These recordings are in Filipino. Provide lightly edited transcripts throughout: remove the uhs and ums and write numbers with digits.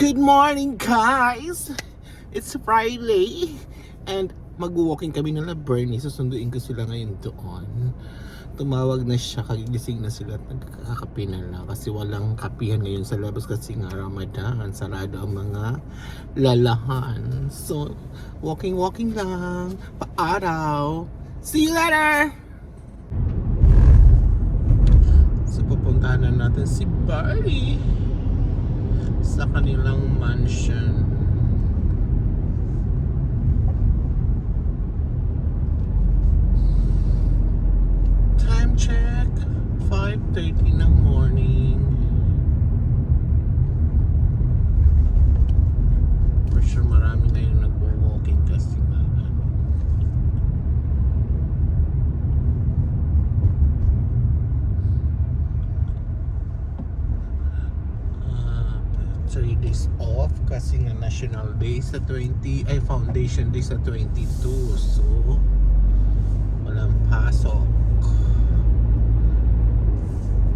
Good morning, guys! It's Friday and mag-walking kami nila Bernie. Susunduin ko sila ngayon doon. Tumawag na siya, kagigising na sila at nagkakape na lang kasi walang kapihan ngayon sa labas kasi nga Ramadan, sarado ang mga lalahan. So, walking lang, paaraw. See you later! So, pupuntahan na natin si Barney sa kanilang mansion. Time check 5:30 ng morning. For sure marami ngayon nagwo-walking kasi nga uh, 3 days off kasi nga National Day sa 20 ay Foundation Day sa 22, so walang pasok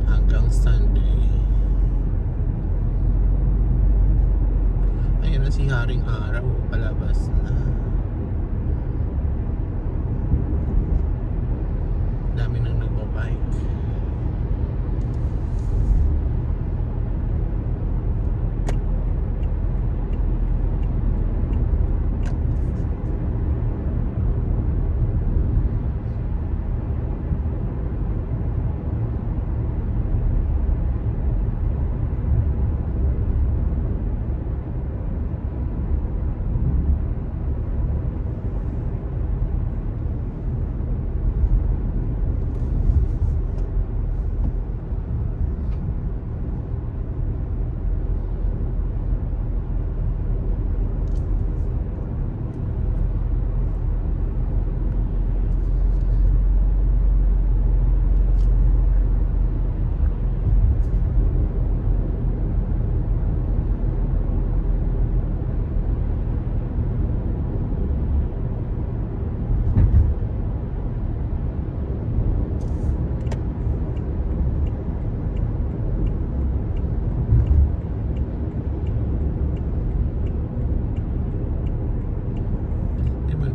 hanggang Sunday. Ayun na si Haring Araw, palabas na. Dami nang nagbabike.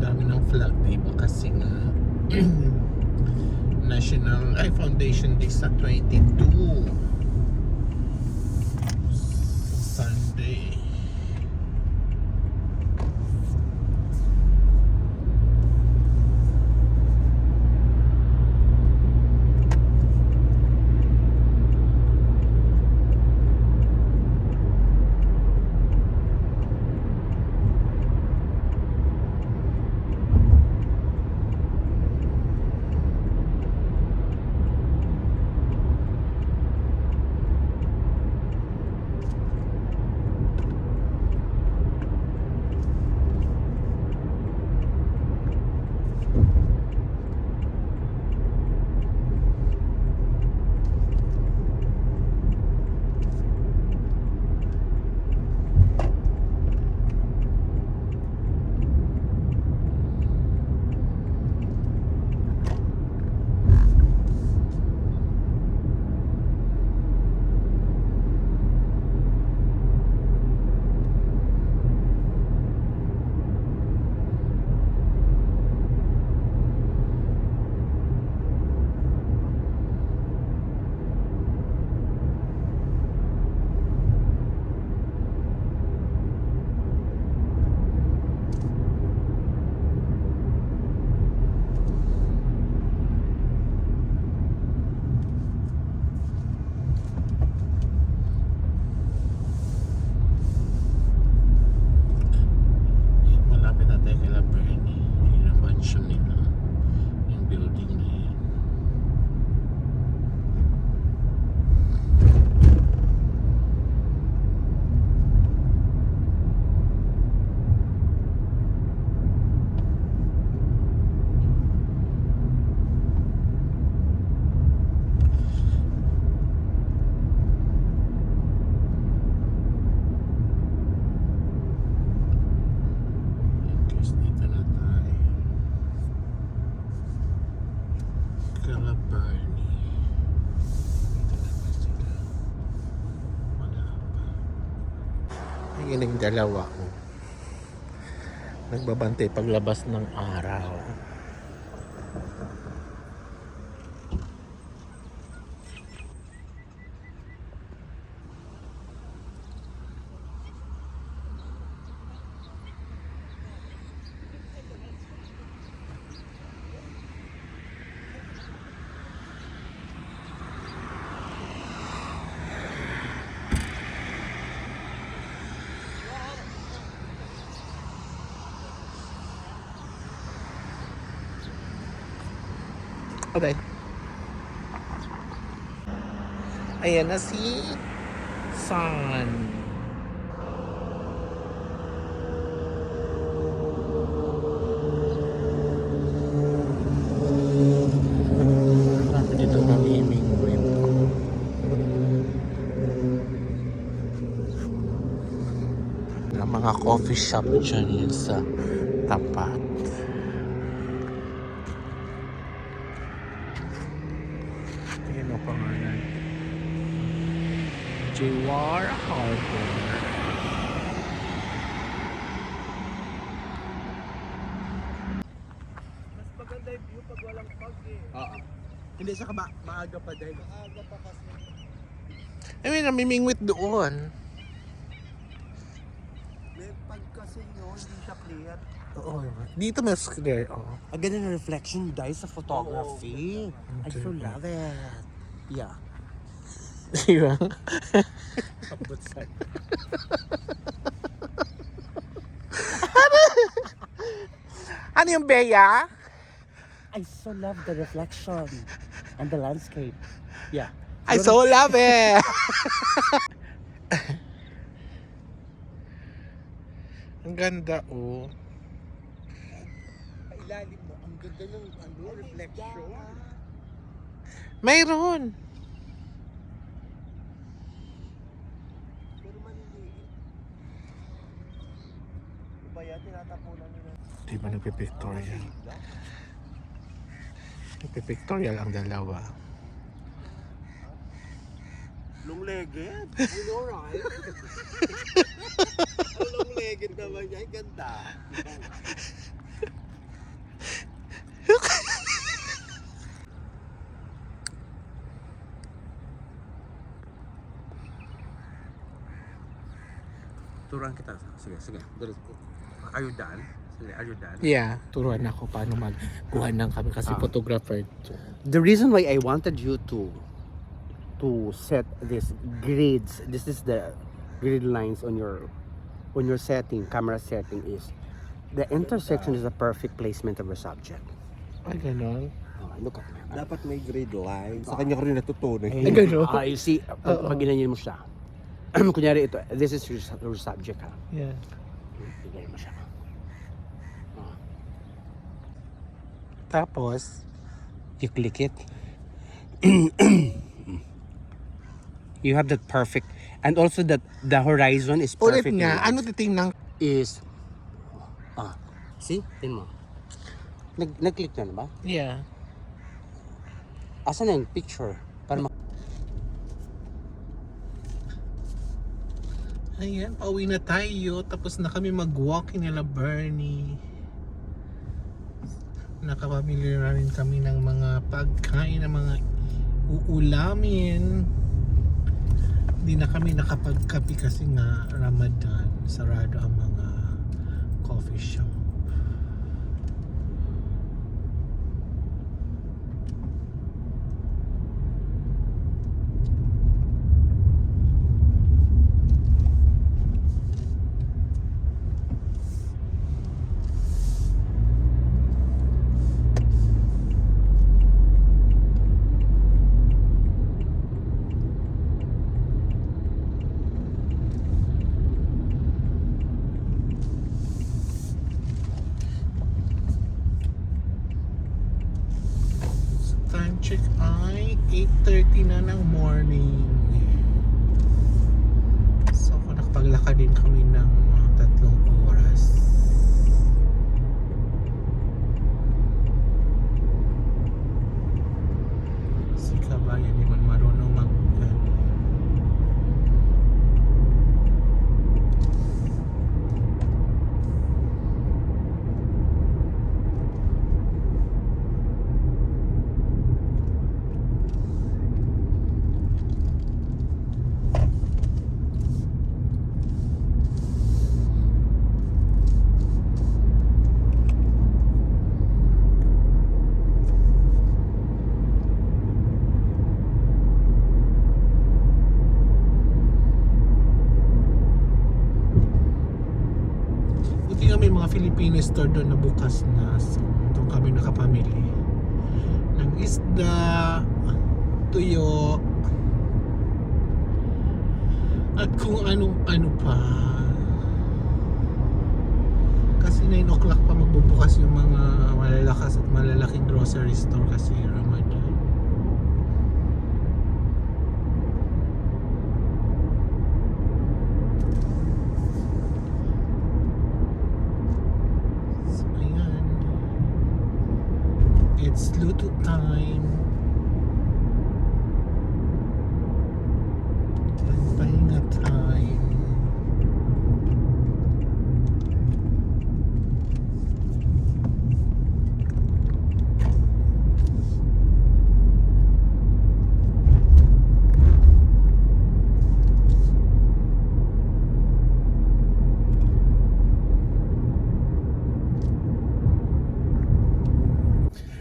Dami ng flag, diba? Kasi nga National ay Foundation Day sa 22 Sunday. Ayun yung dalawa. Nagbabantay paglabas ng araw. Okay. Ayan na si Sun. Marami dito namimingwit. Na mga coffee shop dyan yun sa tapat. Ayan ang pangalan. Jewar Harbor. Mas maganda yung view pag walang fog eh. Oo. Hindi siya maaga pa dahil. Maaga pa kasi. I mean, namimingwit doon. May pag kasi yun, hindi siya clear. Oo. Dito mas clear. Oh. Ang ganda ng reflection guys sa photography. I so Okay. love it. Yeah. Diba? Ano yung Bea? I so love the reflection and the landscape. Yeah. I so love it! Ang ganda oh. Ilalim mo, ang ganda ng reflection. Mayroon. Pero maliliit. Iba yan, tinatapunan nila. Di ba nagpipictorial? Nagpipictorial ang dalawa. Long-legged? You know, right? Ang long-legged naman niya, ang ganda. Turuan kita. Sige. Are you done? Sige, are you done? Yeah, turuan ako paano magkuha ng kami kasi photographer. The reason why I wanted you to set this grids, this is the grid lines on your setting, camera setting is the intersection is the perfect placement of your subject. Ay, ganon. Look at me. Dapat may grade line. Sa kanya ko rin natutunan. Ay, ganun? You see, pag ginanyan mo siya, kunyari ito, this is your subject ha. Yeah. Bigay mo siya. Tapos, You click it. You have that perfect, and also that the horizon is ulit perfect. nga, ano titingnan? Is, see? Tingnan mo. Nag-click na ba? Yeah. Asan na yung picture? Para Ayan, pauwi na tayo. Tapos na kami mag-walking nila Bernie. Nakapamili na rin kami ng mga pagkain, ng mga uulamin. Hindi na kami nakapagkapi kasi nga Ramadan. Sarado ang mga coffee shop. Time check ay 8:30 na ng morning. So kung nakapaglakad din kami ng 3 oras. Si kabayan di man marunong mag mga Filipino store doon na bukas na. So, doon kami nakapamili ng isda, tuyo, at kung ano-ano pa. Kasi 9 o'clock pa magbubukas yung mga malalakas at malalaking grocery store kasi Ramadan. So, ayan. It's luto time. Pahinga time.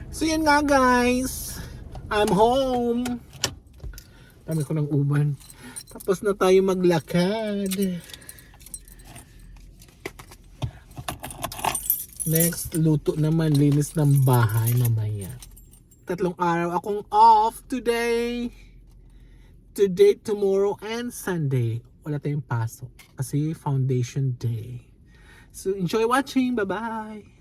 So yan nga guys, I'm home. Dami ko ng uban. Tapos na tayo maglakad. Next, luto naman, linis ng bahay mamaya. 3 araw akong off today. Today, tomorrow, and Sunday. Wala tayong pasok kasi foundation day. So enjoy watching. Bye-bye.